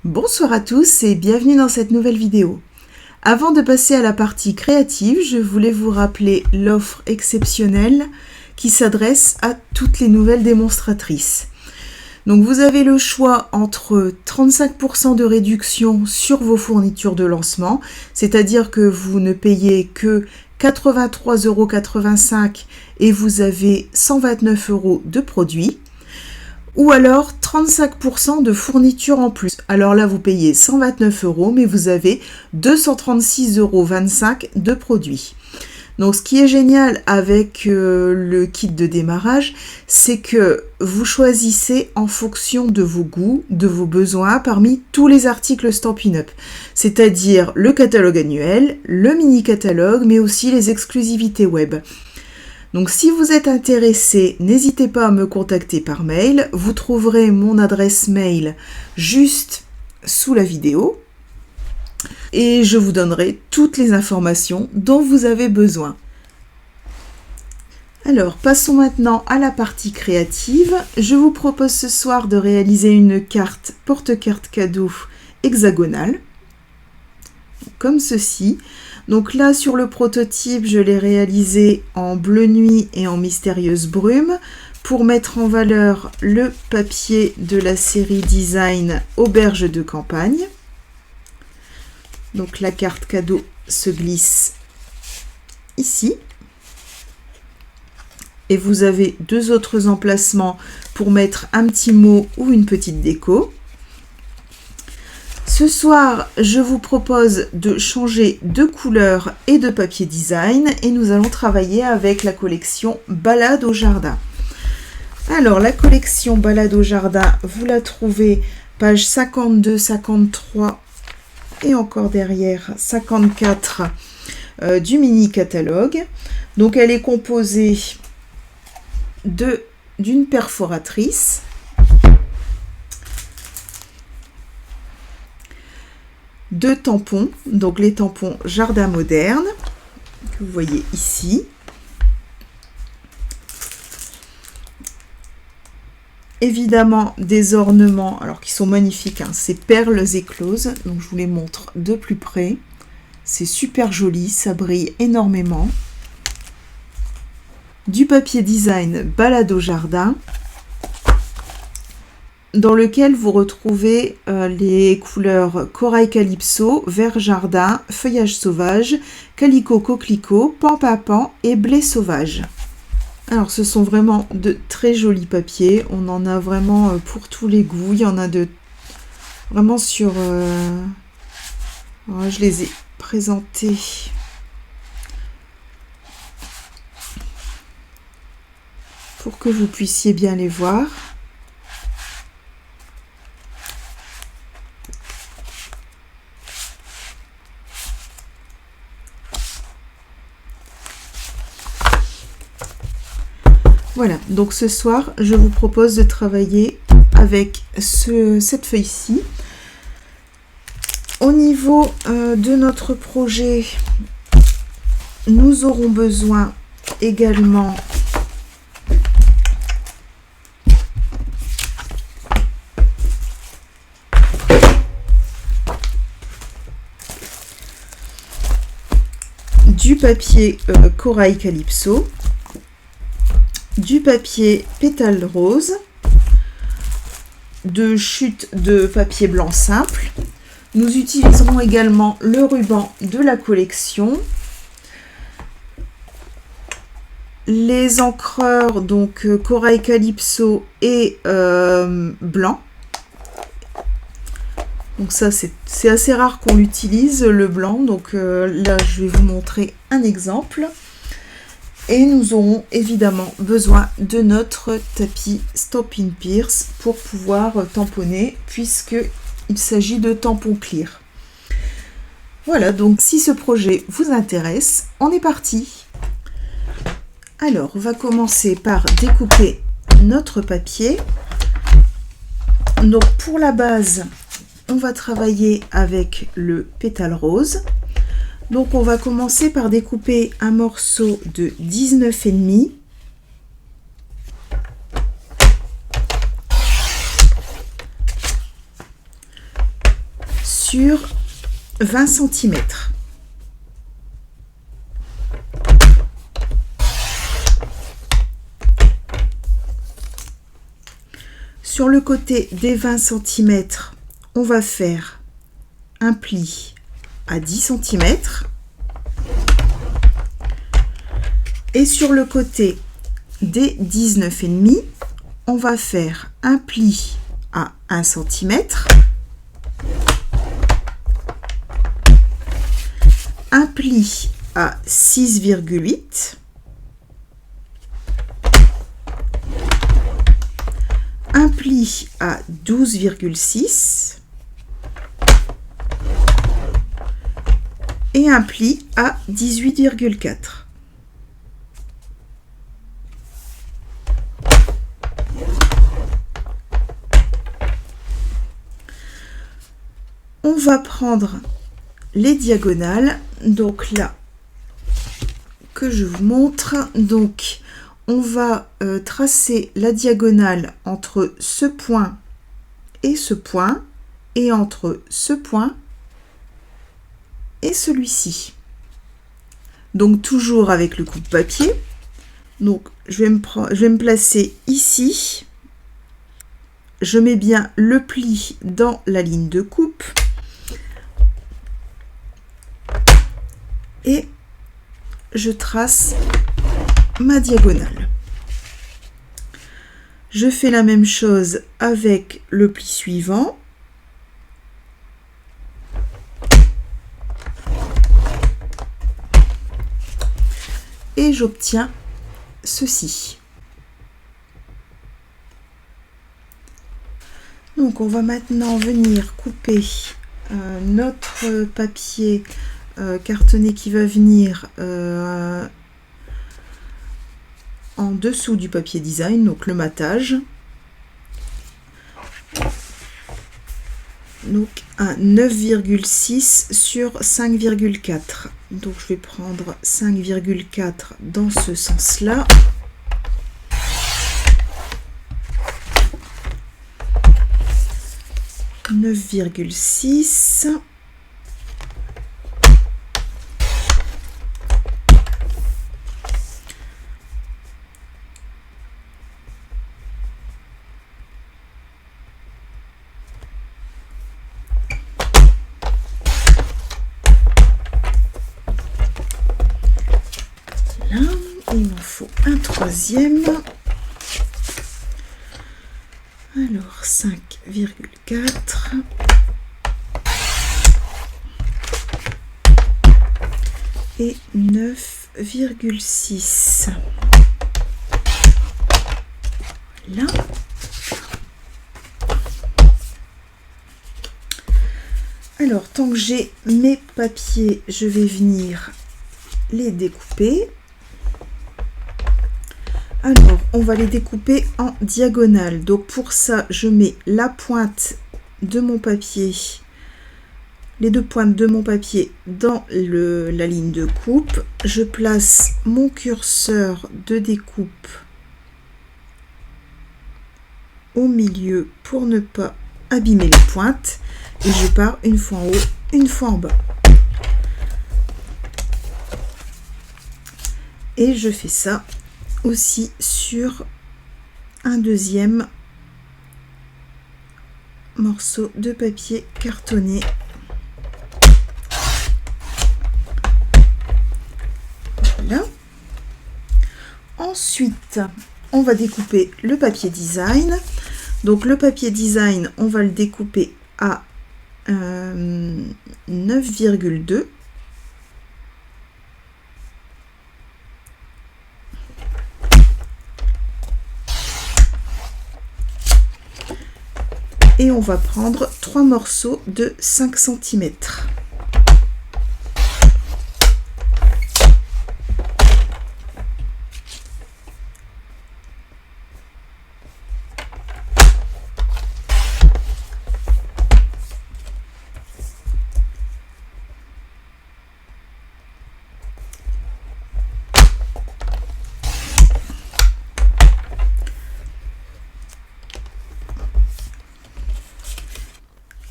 Bonsoir à tous et bienvenue dans cette nouvelle vidéo. Avant de passer à la partie créative, je voulais vous rappeler l'offre exceptionnelle qui s'adresse à toutes les nouvelles démonstratrices. Donc vous avez le choix entre 35% de réduction sur vos fournitures de lancement, c'est-à-dire que vous ne payez que 83,85 € et vous avez 129 € de produits. Ou alors 35% de fourniture en plus. Alors là, vous payez 129 € mais vous avez 236,25 € de produits. Donc ce qui est génial avec le kit de démarrage, c'est que vous choisissez en fonction de vos goûts, de vos besoins parmi tous les articles Stampin' Up. C'est-à-dire le catalogue annuel, le mini-catalogue, mais aussi les exclusivités web. Donc si vous êtes intéressé, n'hésitez pas à me contacter par mail. Vous trouverez mon adresse mail juste sous la vidéo. Et je vous donnerai toutes les informations dont vous avez besoin. Alors, passons maintenant à la partie créative. Je vous propose ce soir de réaliser une carte porte-carte cadeau hexagonale, comme ceci. Donc là, sur le prototype, je l'ai réalisé en bleu nuit et en mystérieuse brume pour mettre en valeur le papier de la série design Auberge de campagne. Donc la carte cadeau se glisse ici. Et vous avez deux autres emplacements pour mettre un petit mot ou une petite déco. Ce soir, je vous propose de changer de couleur et de papier design et nous allons travailler avec la collection Balade au jardin. Alors, la collection Balade au jardin, vous la trouvez page 52, 53 et encore derrière 54 du mini catalogue. Donc, elle est composée d'une perforatrice, deux tampons, donc les tampons jardin moderne que vous voyez ici, évidemment des ornements alors qui sont magnifiques, hein, ces perles écloses, donc je vous les montre de plus près, c'est super joli, ça brille énormément, du papier design Balade au jardin, dans lequel vous retrouvez les couleurs corail calypso, vert jardin, feuillage sauvage, calicot coquelicot, pan et blé sauvage. Alors ce sont vraiment de très jolis papiers, on en a vraiment pour tous les goûts, il y en a de vraiment sur... je les ai présentés pour que vous puissiez bien les voir. Voilà, donc ce soir, je vous propose de travailler avec cette feuille-ci. Au niveau de notre projet, nous aurons besoin également du papier corail calypso, du papier pétale rose, de chute de papier blanc simple. Nous utiliserons également le ruban de la collection, les encreurs donc corail calypso et blanc. Donc ça c'est assez rare qu'on l'utilise le blanc, donc là je vais vous montrer un exemple. Et nous aurons évidemment besoin de notre tapis Stampin' Pierce pour pouvoir tamponner, puisqu'il s'agit de tampons clear. Voilà, donc si ce projet vous intéresse, on est parti. Alors, on va commencer par découper notre papier. Donc pour la base, on va travailler avec le pétale rose. Donc on va commencer par découper un morceau de 19,5. sur 20 cm. Sur le côté des 20 cm, on va faire un pli à 10 cm. Et sur le côté des 19,5, on va faire un pli à 1 cm, un pli à 6,8, un pli à 12,6 et un pli à 18,4. On va prendre les diagonales, donc là que je vous montre. Donc on va tracer la diagonale entre ce point et entre ce point et celui-ci. Donc toujours avec le coupe-papier. Donc je vais me placer ici. Je mets bien le pli dans la ligne de coupe. Et je trace ma diagonale. Je fais la même chose avec le pli suivant. Et j'obtiens ceci. Donc on va maintenant venir couper notre papier cartonné qui va venir en dessous du papier design, donc le matage. Donc à 9,6 sur 5,4. Donc je vais prendre 5,4 dans ce sens-là. « 9,6 » il m'en faut un troisième. Alors 5,4 et 9,6. Voilà. Alors tant que j'ai mes papiers, je vais venir les découper. Alors, on va les découper en diagonale. Donc, pour ça, je mets la pointe de mon papier, les deux pointes de mon papier dans la ligne de coupe. Je place mon curseur de découpe au milieu pour ne pas abîmer les pointes. Et je pars une fois en haut, une fois en bas. Et je fais ça aussi sur un deuxième morceau de papier cartonné. Voilà. Ensuite, on va découper le papier design. Donc le papier design, on va le découper à 9,2. Et on va prendre 3 morceaux de 5 cm.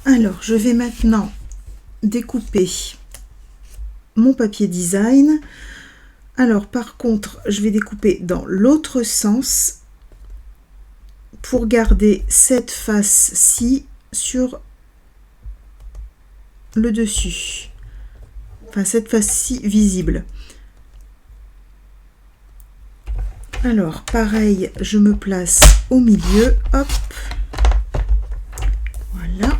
Alors, je vais maintenant découper mon papier design. Alors par contre, je vais découper dans l'autre sens pour garder cette face-ci sur le dessus. Enfin, cette face-ci visible. Alors, pareil, je me place au milieu. Hop. Voilà.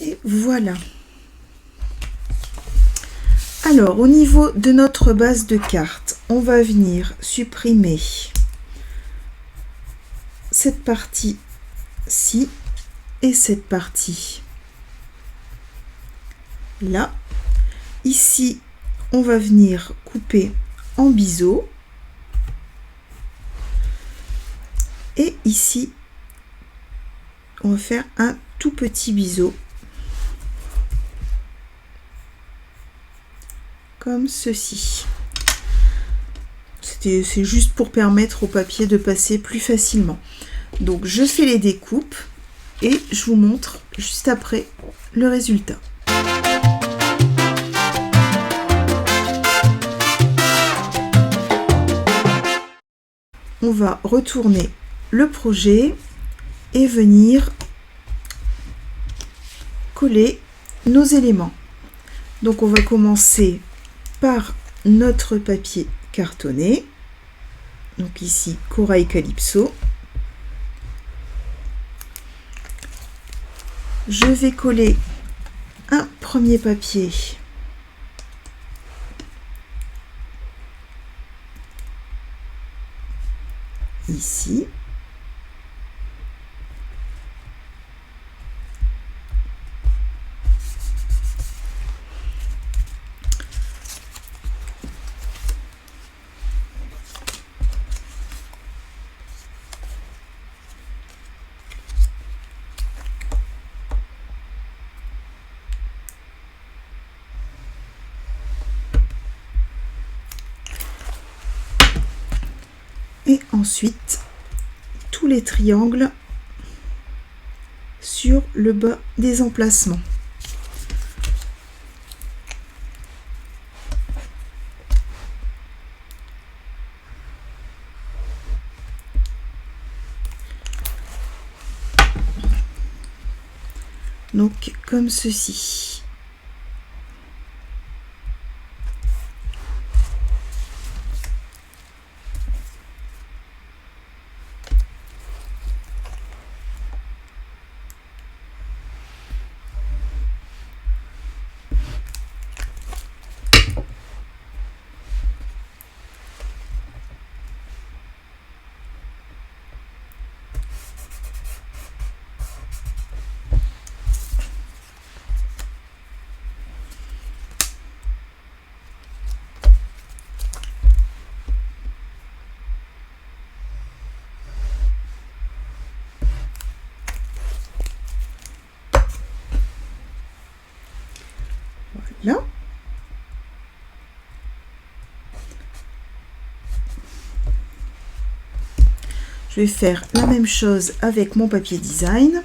Et voilà. Alors, au niveau de notre base de cartes, on va venir supprimer cette partie-ci et cette partie là. Ici, on va venir couper en biseau. Et ici, on va faire un tout petit biseau. Comme ceci. C'est juste pour permettre au papier de passer plus facilement. Donc je fais les découpes et je vous montre juste après le résultat. On va retourner le projet et venir coller nos éléments. Donc on va commencer par notre papier cartonné, donc ici Corail Calypso. Je vais coller un premier papier ici. Et ensuite, tous les triangles sur le bas des emplacements. Donc, comme ceci. Là. Je vais faire la même chose avec mon papier design.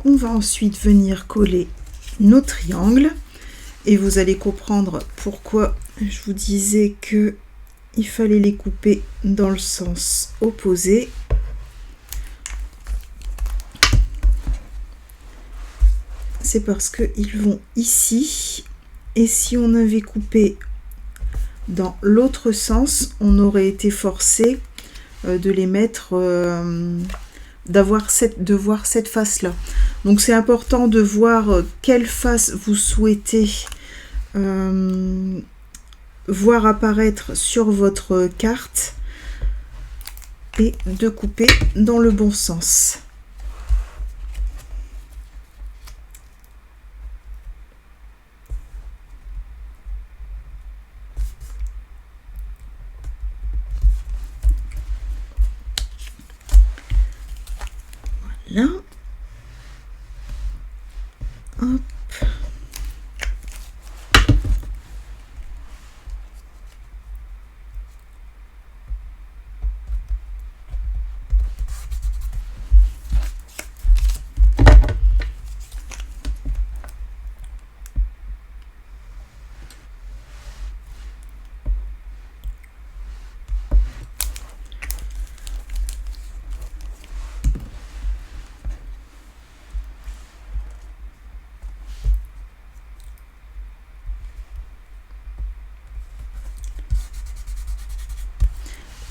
On va ensuite venir coller nos triangles et vous allez comprendre pourquoi je vous disais que il fallait les couper dans le sens opposé. C'est parce qu'ils vont ici et si on avait coupé dans l'autre sens, on aurait été forcé de les mettre de voir cette face là. Donc c'est important de voir quelle face vous souhaitez voir apparaître sur votre carte et de couper dans le bon sens. Voilà. Hop.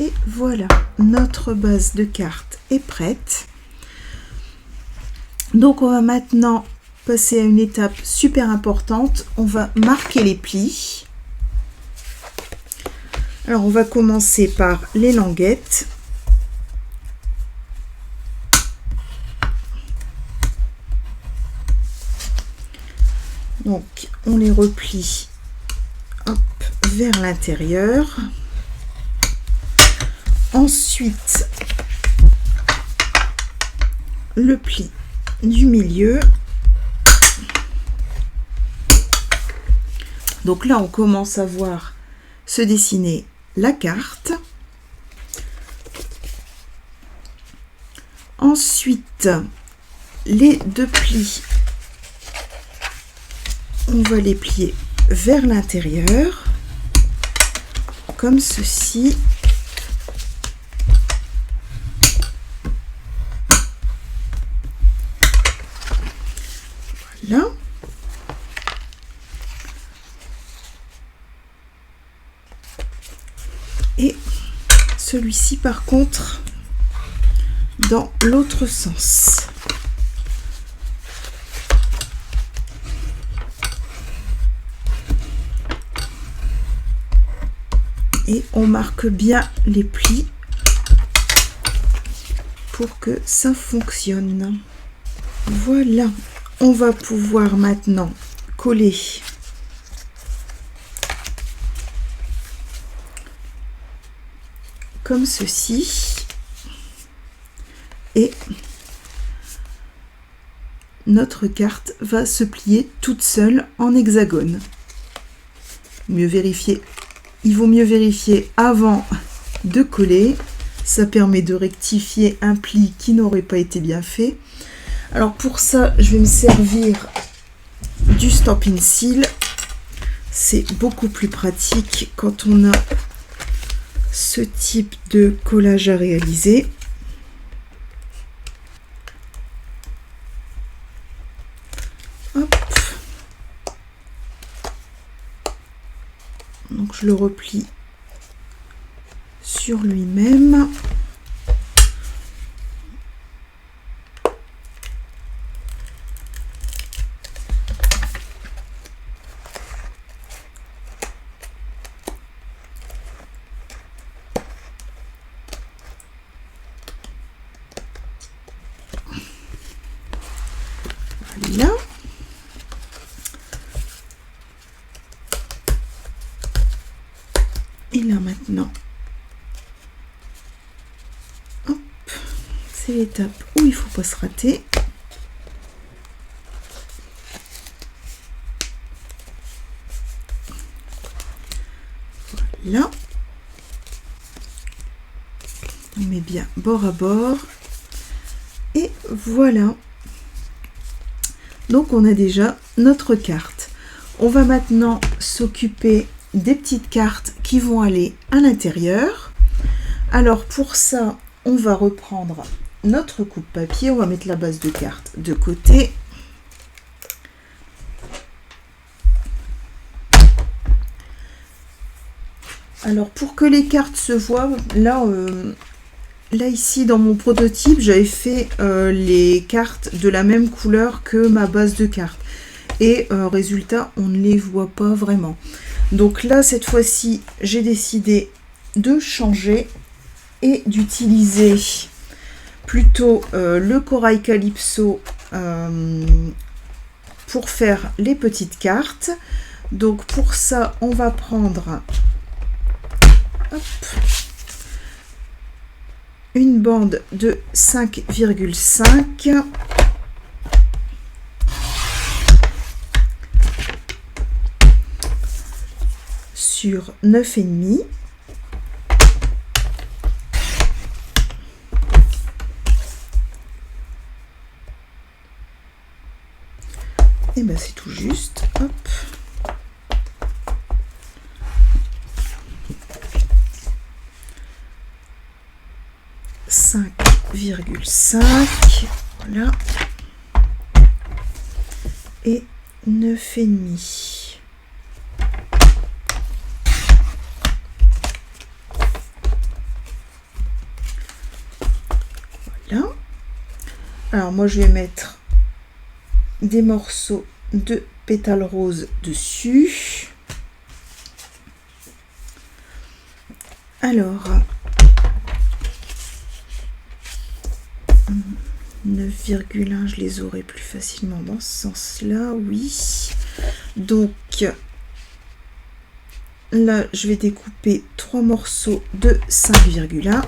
Et voilà, notre base de cartes est prête. Donc on va maintenant passer à une étape super importante. On va marquer les plis. Alors on va commencer par les languettes. Donc on les replie, hop, vers l'intérieur. Ensuite, le pli du milieu. Donc là, on commence à voir se dessiner la carte. Ensuite, les deux plis, on va les plier vers l'intérieur, comme ceci. Là. Et celui-ci par contre dans l'autre sens. Et on marque bien les plis pour que ça fonctionne. Voilà. On va pouvoir maintenant coller comme ceci et notre carte va se plier toute seule en hexagone. Mieux vérifier, il vaut mieux vérifier avant de coller, ça permet de rectifier un pli qui n'aurait pas été bien fait. Alors pour ça, je vais me servir du Stampin' Seal. C'est beaucoup plus pratique quand on a ce type de collage à réaliser. Hop. Donc je le replie sur lui-même. Voilà. Et là maintenant, hop, c'est l'étape où il faut pas se rater. Voilà. On met bien bord à bord. Et voilà. Donc on a déjà notre carte. On va maintenant s'occuper des petites cartes qui vont aller à l'intérieur. Alors pour ça, on va reprendre notre coupe-papier. On va mettre la base de carte de côté. Alors pour que les cartes se voient, là ici dans mon prototype, j'avais fait les cartes de la même couleur que ma base de cartes. et résultat, on ne les voit pas vraiment. Donc là, cette fois-ci, j'ai décidé de changer et d'utiliser plutôt le corail calypso pour faire les petites cartes. Donc pour ça, on va prendre une bande de 5,5 sur 9,5. Et ben c'est tout juste. Hop. Voilà, et 9,5. Voilà. Alors moi je vais mettre des morceaux de pétales roses dessus. Alors 9,1, je les aurai plus facilement dans ce sens-là, oui. Donc là, je vais découper 3 morceaux de 5,1.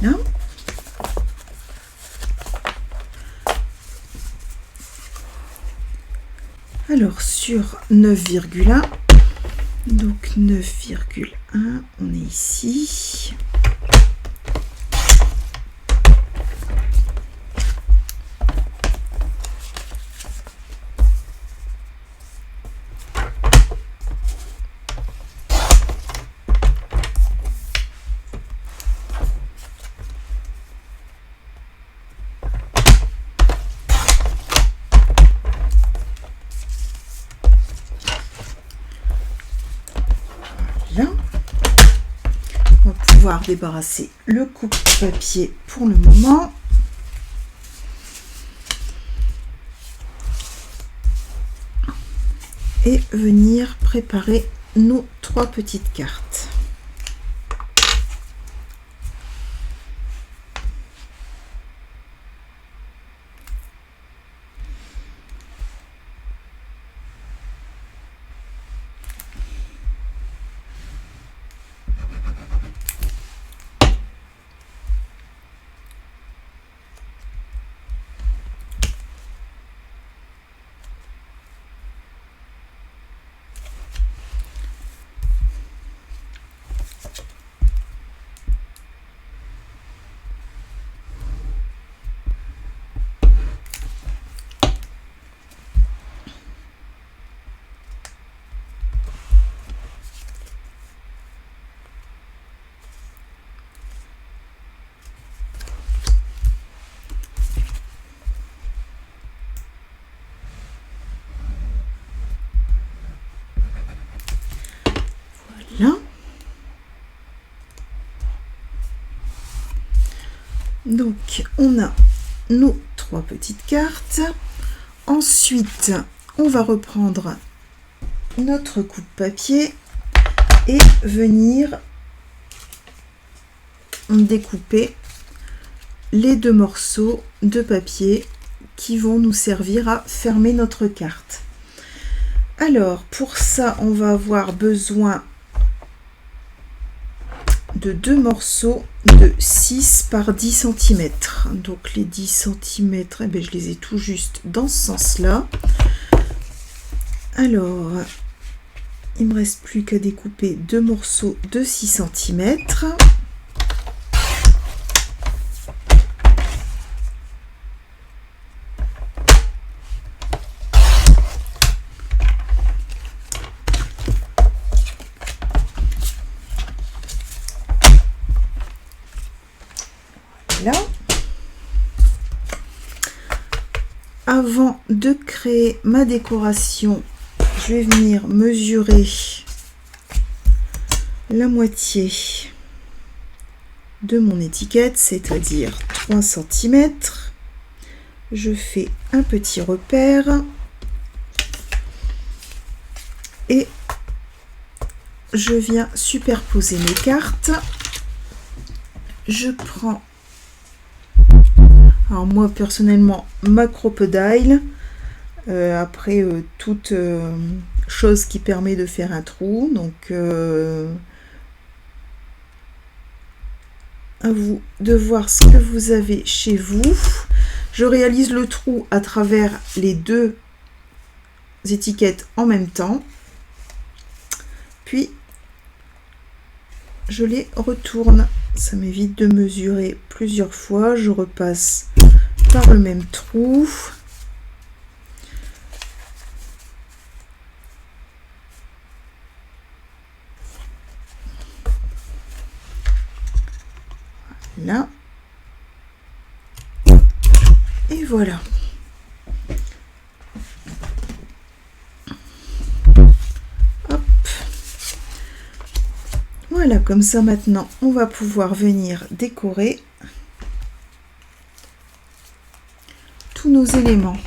Voilà. Alors sur 9,1, donc 9,1, on est ici. Débarrasser le coupe-papier pour le moment. Et venir préparer nos 3 petites cartes. Voilà. Donc on a nos 3 petites cartes. Ensuite, on va reprendre notre coupe-papier et venir découper les 2 morceaux de papier qui vont nous servir à fermer notre carte. Alors pour ça, on va avoir besoin de 2 morceaux de 6 par 10 cm. Donc les 10 cm, eh bien, je les ai tout juste dans ce sens-là. Alors, il me reste plus qu'à découper 2 morceaux de 6 cm. Voilà. Avant de créer ma décoration, je vais venir mesurer la moitié de mon étiquette, c'est-à-dire 3 cm. Je fais un petit repère et je viens superposer mes cartes. Je prends, alors moi personnellement, ma crocodile, après toute chose qui permet de faire un trou, donc à vous de voir ce que vous avez chez vous. Je réalise le trou à travers les deux étiquettes en même temps, puis je les retourne. Ça m'évite de mesurer plusieurs fois. Je repasse par le même trou. Là. Et voilà. Hop. Voilà, comme ça maintenant, on va pouvoir venir décorer tous nos éléments.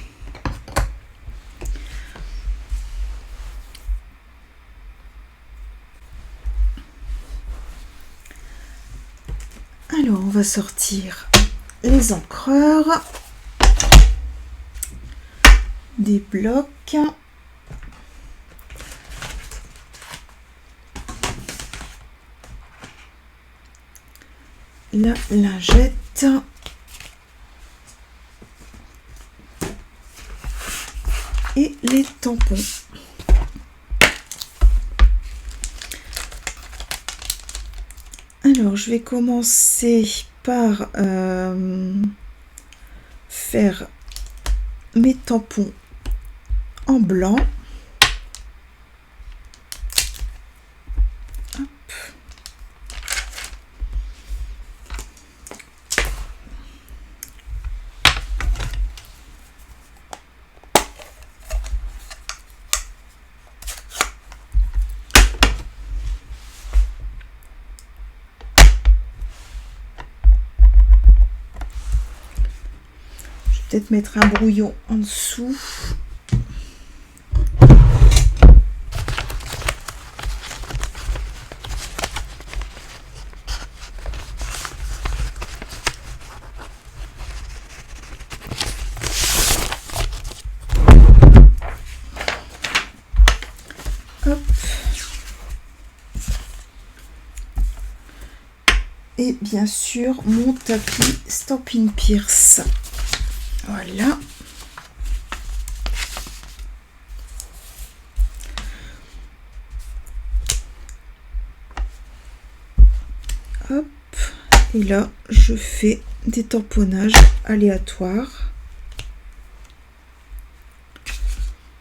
Alors, on va sortir les encreurs, des blocs, la lingette, et les tampons. Alors, je vais commencer par faire mes tampons en blanc. Hop. Peut-être mettre un brouillon en dessous. Hop. Et bien sûr mon tapis Stampin' Pierce. Voilà. Hop. Et là, je fais des tamponnages aléatoires.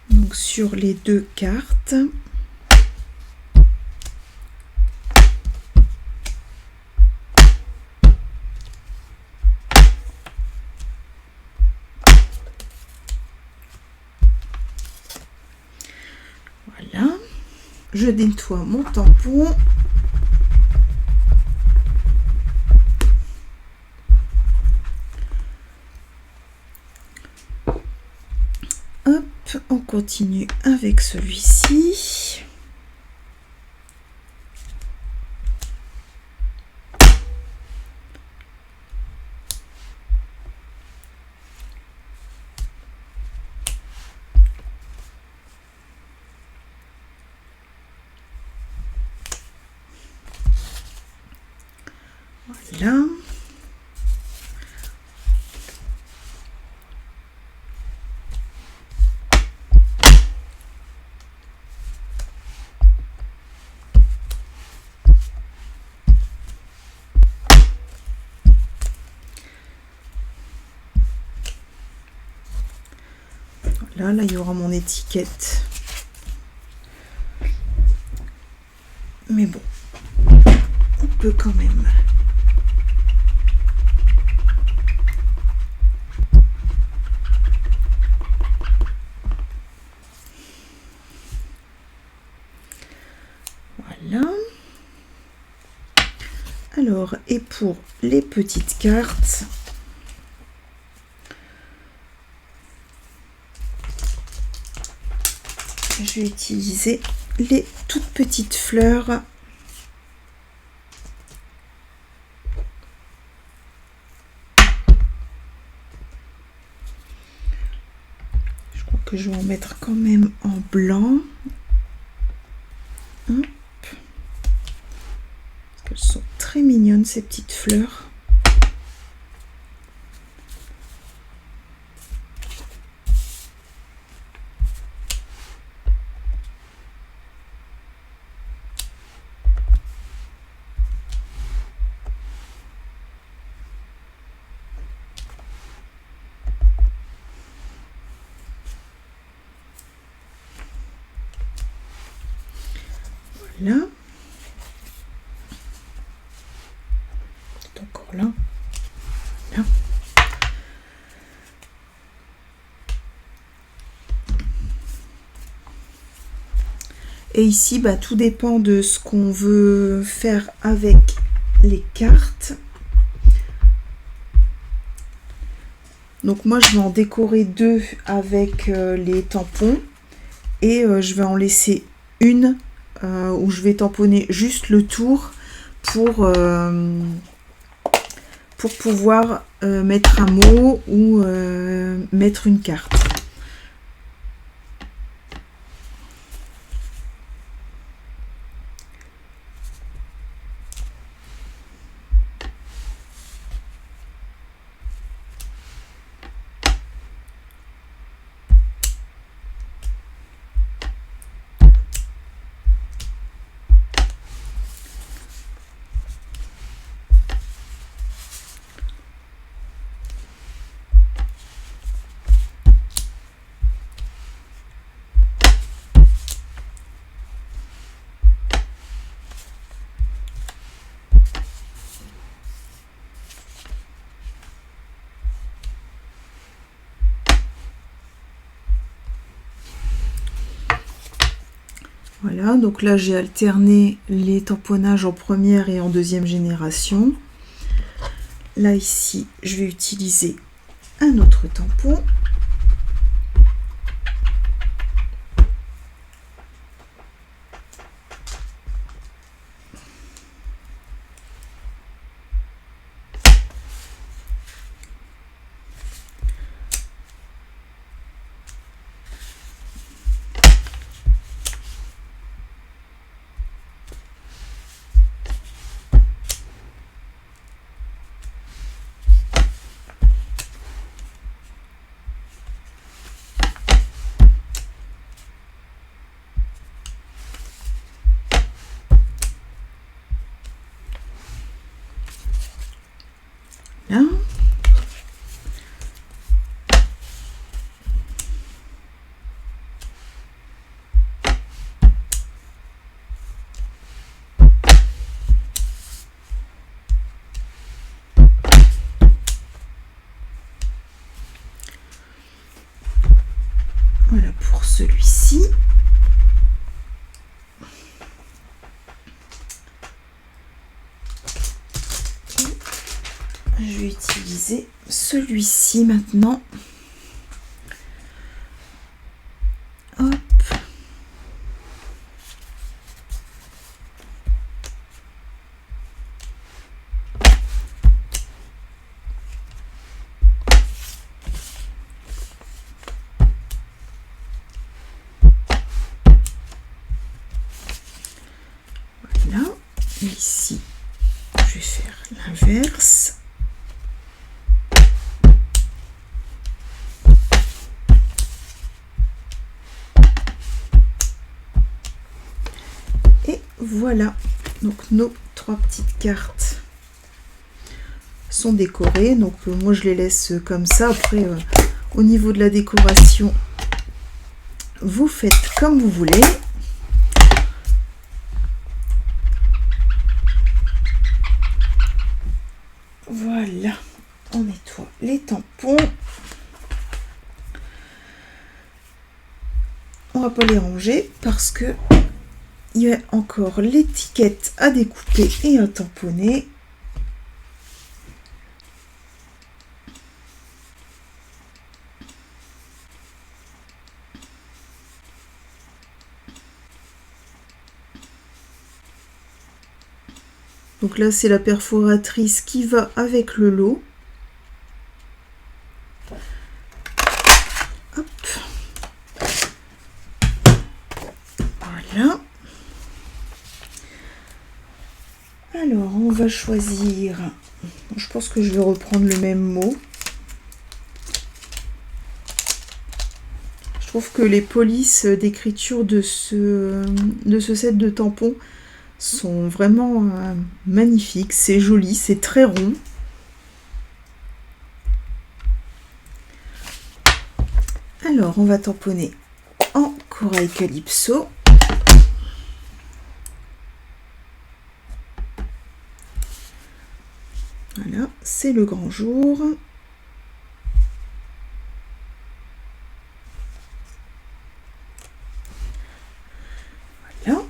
Donc sur les deux cartes. Voilà. Je nettoie mon tampon. Hop, on continue avec celui-ci. Voilà. Là, il y aura mon étiquette. Mais bon, on peut quand même Alors, et pour les petites cartes, je vais utiliser les toutes petites fleurs. Je crois que je vais en mettre quand même en blanc. Hop. Parce qu'elles sont très mignonnes ces petites fleurs. Là, c'est encore là. Là. Et ici, bah, tout dépend de ce qu'on veut faire avec les cartes. Donc moi, je vais en décorer 2 avec les tampons et je vais en laisser une où je vais tamponner juste le tour pour pouvoir mettre un mot ou mettre une carte. Voilà, donc là j'ai alterné les tamponnages en première et en deuxième génération. Là ici, je vais utiliser un autre tampon. Là. Voilà pour celui-ci. Je vais utiliser celui-ci maintenant. Hop. Voilà. Ici, je vais faire l'inverse. Voilà, donc nos 3 petites cartes sont décorées. Donc moi je les laisse comme ça. Après au niveau de la décoration, vous faites comme vous voulez. Voilà, on nettoie les tampons. On va pas les ranger parce que il y a encore l'étiquette à découper et à tamponner. Donc là, c'est la perforatrice qui va avec le lot. Hop. Voilà. Alors, on va choisir... Je pense que je vais reprendre le même mot. Je trouve que les polices d'écriture de ce set de tampons sont vraiment magnifiques. C'est joli, c'est très rond. Alors, on va tamponner en corail calypso. Voilà, c'est le grand jour. Voilà.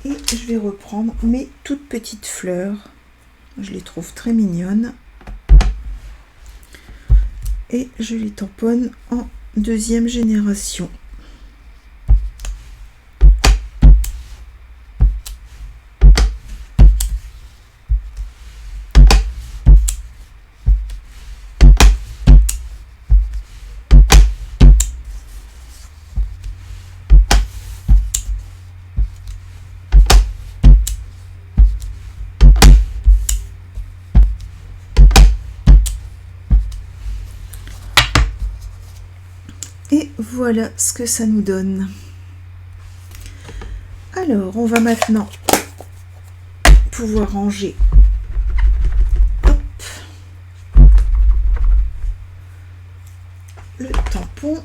Et je vais reprendre mes toutes petites fleurs. Je les trouve très mignonnes. Et je les tamponne en deuxième génération. Et voilà ce que ça nous donne. Alors, on va maintenant pouvoir ranger le tampon.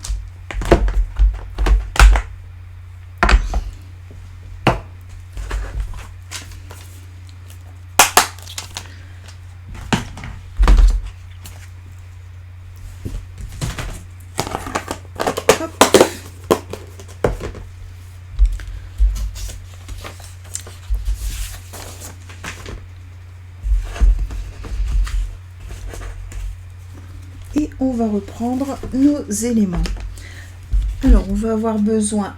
Et on va reprendre nos éléments. Alors, on va avoir besoin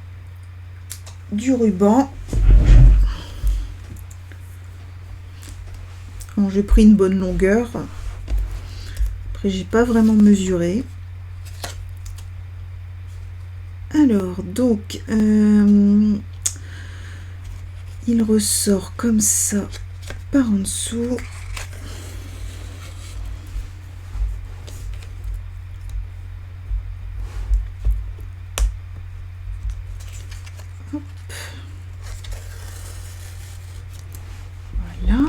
du ruban. J'ai pris une bonne longueur. Après, j'ai pas vraiment mesuré. Alors, donc, il ressort comme ça par en dessous. Hop. Voilà.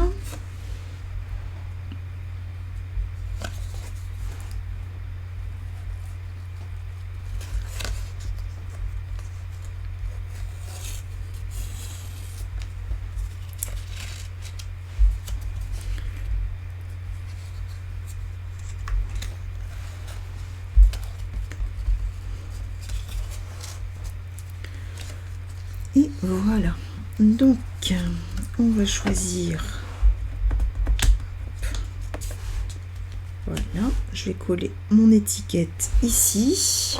Et voilà. Donc, on va choisir. Voilà. Je vais coller mon étiquette ici.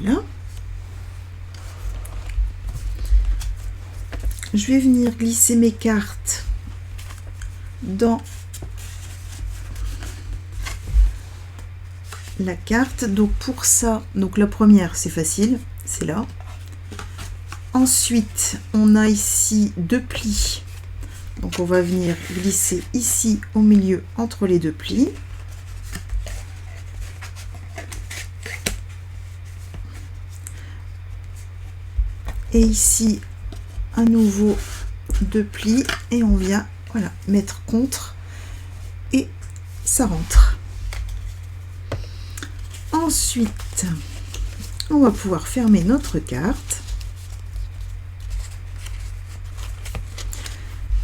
Là. Je vais venir glisser mes cartes dans la carte. Donc pour ça, donc la première c'est facile, c'est là. Ensuite, on a ici deux plis. Donc on va venir glisser ici au milieu entre les deux plis. Et ici, à nouveau deux plis et on vient voilà mettre contre et ça rentre. Ensuite, on va pouvoir fermer notre carte.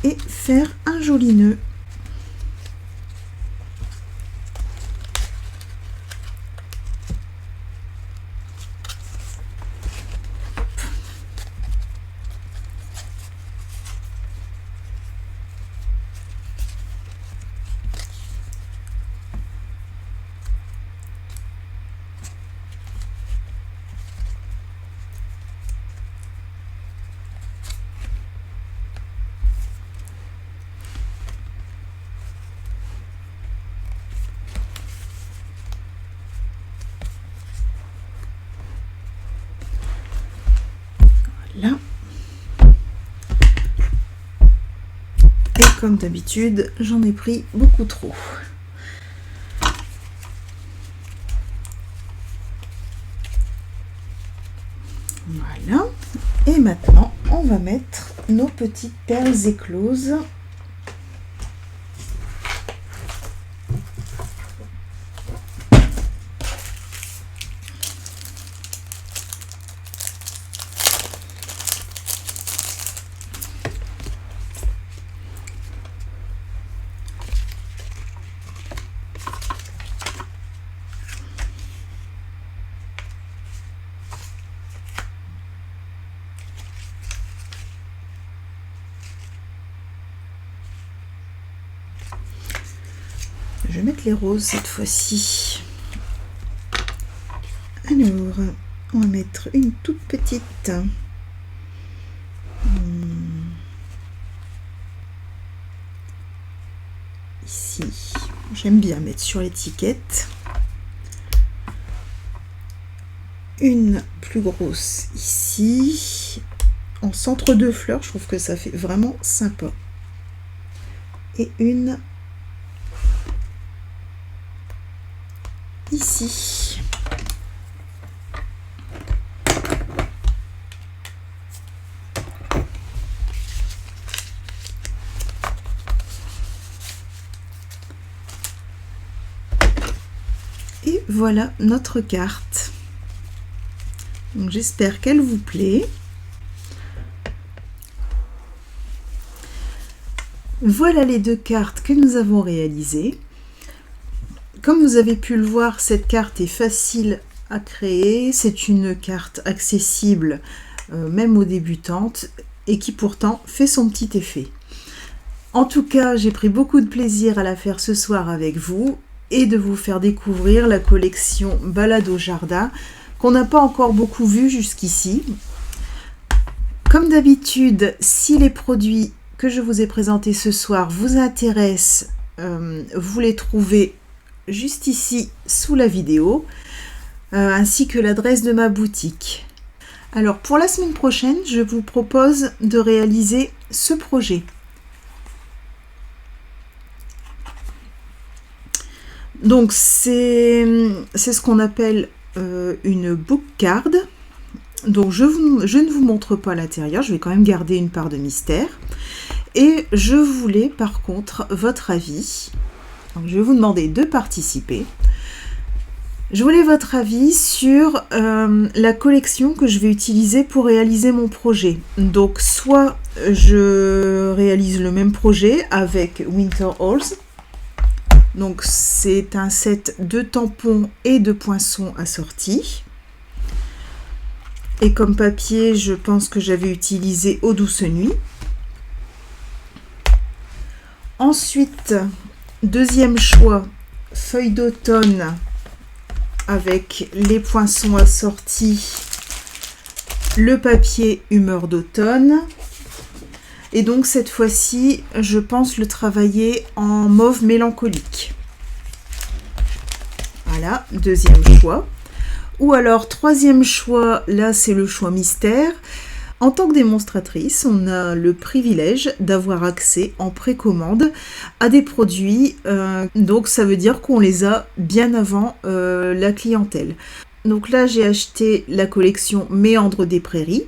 et faire un joli nœud. Là. Et comme d'habitude, j'en ai pris beaucoup trop. Voilà. Et maintenant, on va mettre nos petites perles écloses. Je vais mettre les roses cette fois-ci. Alors, on va mettre une toute petite. Ici, j'aime bien mettre sur l'étiquette. Une plus grosse ici. En centre de fleurs, je trouve que ça fait vraiment sympa. Et une ici. Et voilà notre carte. Donc j'espère qu'elle vous plaît. Voilà les deux cartes que nous avons réalisées. Comme vous avez pu le voir, cette carte est facile à créer. C'est une carte accessible même aux débutantes et qui pourtant fait son petit effet. En tout cas, j'ai pris beaucoup de plaisir à la faire ce soir avec vous et de vous faire découvrir la collection Balade au jardin qu'on n'a pas encore beaucoup vu jusqu'ici. Comme d'habitude, si les produits que je vous ai présentés ce soir vous intéressent, vous les trouvez juste ici sous la vidéo, ainsi que l'adresse de ma boutique. Alors pour la semaine prochaine, je vous propose de réaliser ce projet. Donc c'est ce qu'on appelle une book card. Donc je ne vous montre pas l'intérieur, je vais quand même garder une part de mystère. Et je voulais par contre votre avis. Donc, je vais vous demander de participer. Je voulais votre avis sur la collection que je vais utiliser pour réaliser mon projet. Donc soit je réalise le même projet avec Winter Halls. Donc c'est un set de tampons et de poinçons assortis. Et comme papier, je pense que j'avais utilisé Eau douce nuit. Ensuite, deuxième choix, feuilles d'automne avec les poinçons assortis, le papier humeur d'automne. Et donc cette fois-ci, je pense le travailler en mauve mélancolique. Voilà, deuxième choix. Ou alors, troisième choix, là c'est le choix mystère. En tant que démonstratrice, on a le privilège d'avoir accès en précommande à des produits. Donc ça veut dire qu'on les a bien avant la clientèle. Donc là, j'ai acheté la collection Méandres des Prairies.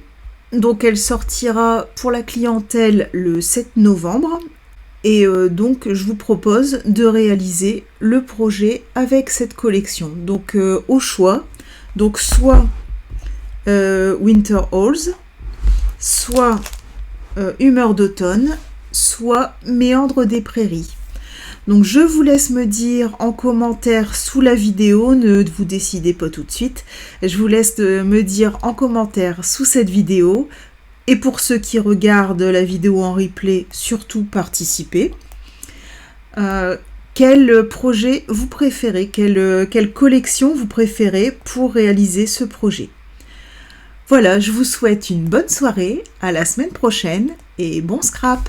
Donc elle sortira pour la clientèle le 7 novembre. Et donc je vous propose de réaliser le projet avec cette collection. Donc au choix, donc soit Winter Halls, soit Humeur d'automne soit méandre des prairies. Donc je vous laisse me dire en commentaire sous la vidéo, ne vous décidez pas tout de suite, je vous laisse me dire en commentaire sous cette vidéo, et pour ceux qui regardent la vidéo en replay, surtout participez. Quel projet vous préférez, quelle collection vous préférez pour réaliser ce projet. Voilà, je vous souhaite une bonne soirée, à la semaine prochaine et bon scrap!